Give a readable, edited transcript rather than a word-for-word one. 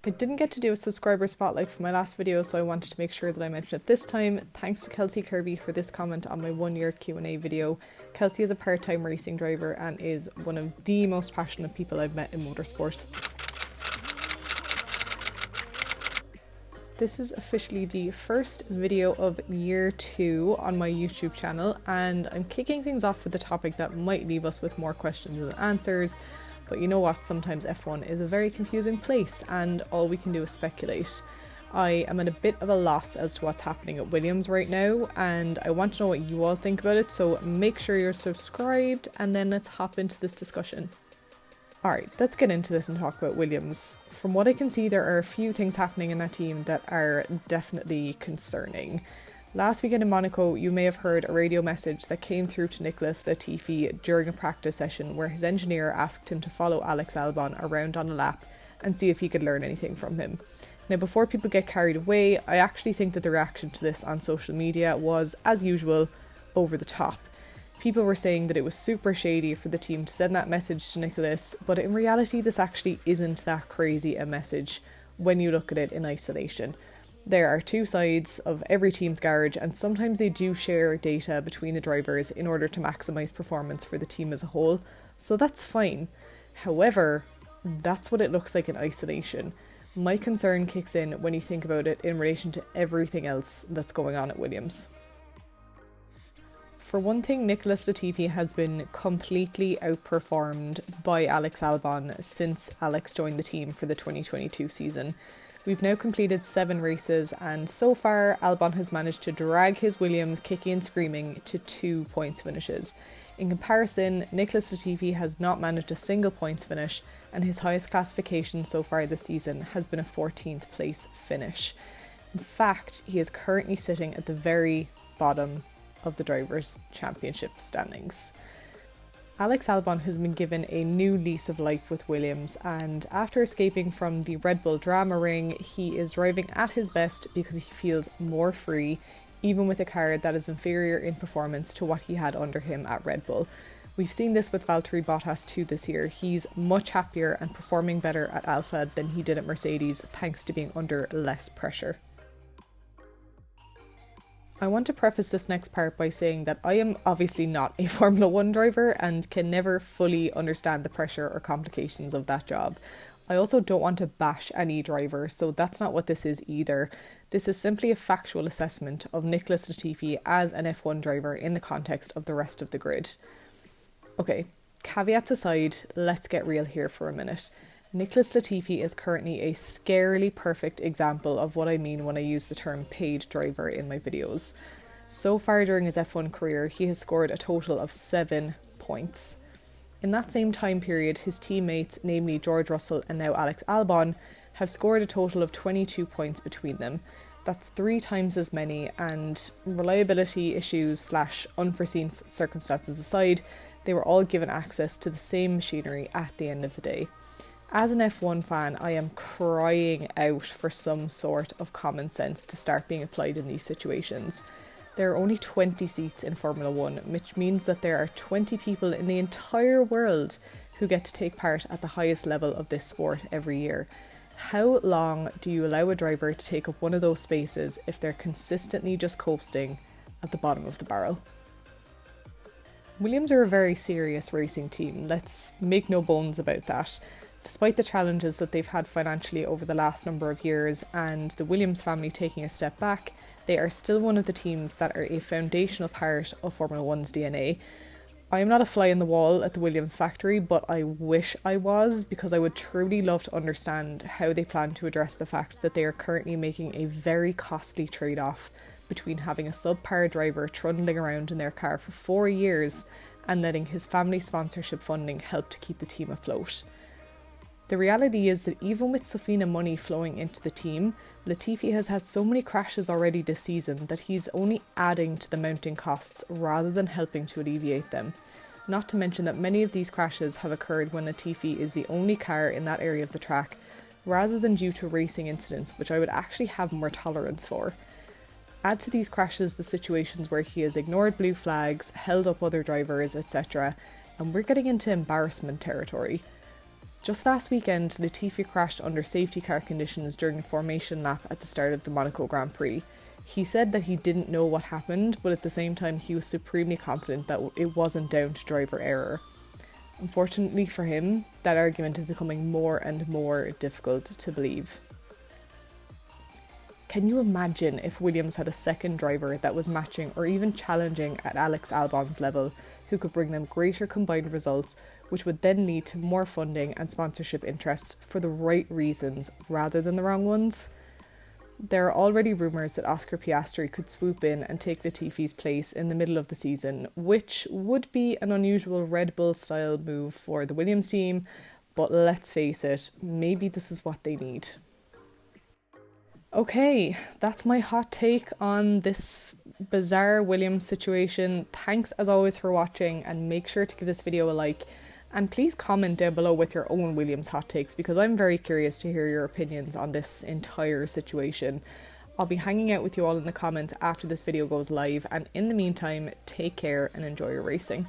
I didn't get to do a subscriber spotlight for my last video, so I wanted to make sure that I mentioned it this time. Thanks to Kelsey Kirby for this comment on my 1-year Q&A video. Kelsey is a part-time racing driver and is one of the most passionate people I've met in motorsport. This is officially the first video of year 2 on my YouTube channel, and I'm kicking things off with a topic that might leave us with more questions than answers. But you know what, sometimes F1 is a very confusing place and all we can do is speculate. I am at a bit of a loss as to what's happening at Williams right now, and I want to know what you all think about it, so make sure you're subscribed and then let's hop into this discussion. Alright, let's get into this and talk about Williams. From what I can see, there are a few things happening in that team that are definitely concerning. Last weekend in Monaco, you may have heard a radio message that came through to Nicholas Latifi during a practice session where his engineer asked him to follow Alex Albon around on a lap and see if he could learn anything from him. Now, before people get carried away, I actually think that the reaction to this on social media was, as usual, over the top. People were saying that it was super shady for the team to send that message to Nicholas, but in reality this actually isn't that crazy a message when you look at it in isolation. There are two sides of every team's garage, and sometimes they do share data between the drivers in order to maximise performance for the team as a whole, so that's fine. However, that's what it looks like in isolation. My concern kicks in when you think about it in relation to everything else that's going on at Williams. For one thing, Nicholas Latifi has been completely outperformed by Alex Albon since Alex joined the team for the 2022 season. We've now completed 7 races, and so far Albon has managed to drag his Williams kicking and screaming to 2 points finishes. In comparison, Nicholas Latifi has not managed a single points finish, and his highest classification so far this season has been a 14th place finish. In fact, he is currently sitting at the very bottom of the Drivers' Championship standings. Alex Albon has been given a new lease of life with Williams, and after escaping from the Red Bull drama ring, he is driving at his best because he feels more free, even with a car that is inferior in performance to what he had under him at Red Bull. We've seen this with Valtteri Bottas too this year. He's much happier and performing better at Alpha than he did at Mercedes, thanks to being under less pressure. I want to preface this next part by saying that I am obviously not a Formula 1 driver and can never fully understand the pressure or complications of that job. I also don't want to bash any driver, so that's not what this is either. This is simply a factual assessment of Nicholas Latifi as an F1 driver in the context of the rest of the grid. Okay, caveats aside, let's get real here for a minute. Nicholas Latifi is currently a scarily perfect example of what I mean when I use the term paid driver in my videos. So far during his F1 career, he has scored a total of 7 points. In that same time period, his teammates, namely George Russell and now Alex Albon, have scored a total of 22 points between them. That's 3 times as many, and reliability issues / unforeseen circumstances aside, they were all given access to the same machinery at the end of the day. As an F1 fan, I am crying out for some sort of common sense to start being applied in these situations. There are only 20 seats in Formula 1, which means that there are 20 people in the entire world who get to take part at the highest level of this sport every year. How long do you allow a driver to take up one of those spaces if they're consistently just coasting at the bottom of the barrel? Williams are a very serious racing team, let's make no bones about that. Despite the challenges that they've had financially over the last number of years and the Williams family taking a step back, they are still one of the teams that are a foundational part of Formula 1's DNA. I am not a fly in the wall at the Williams factory, but I wish I was, because I would truly love to understand how they plan to address the fact that they are currently making a very costly trade-off between having a subpar driver trundling around in their car for 4 years and letting his family sponsorship funding help to keep the team afloat. The reality is that even with Sofina money flowing into the team, Latifi has had so many crashes already this season that he's only adding to the mounting costs rather than helping to alleviate them. Not to mention that many of these crashes have occurred when Latifi is the only car in that area of the track, rather than due to racing incidents, which I would actually have more tolerance for. Add to these crashes the situations where he has ignored blue flags, held up other drivers, etc., and we're getting into embarrassment territory. Just last weekend, Latifi crashed under safety car conditions during a formation lap at the start of the Monaco Grand Prix. He said that he didn't know what happened, but at the same time he was supremely confident that it wasn't down to driver error. Unfortunately for him, that argument is becoming more and more difficult to believe. Can you imagine if Williams had a second driver that was matching or even challenging at Alex Albon's level, who could bring them greater combined results, which would then lead to more funding and sponsorship interest for the right reasons rather than the wrong ones? There are already rumours that Oscar Piastri could swoop in and take Latifi's place in the middle of the season, which would be an unusual Red Bull-style move for the Williams team, but let's face it, maybe this is what they need. Okay, that's my hot take on this bizarre Williams situation. Thanks as always for watching, and make sure to give this video a like. And please comment down below with your own Williams hot takes, because I'm very curious to hear your opinions on this entire situation. I'll be hanging out with you all in the comments after this video goes live, and in the meantime, take care and enjoy your racing.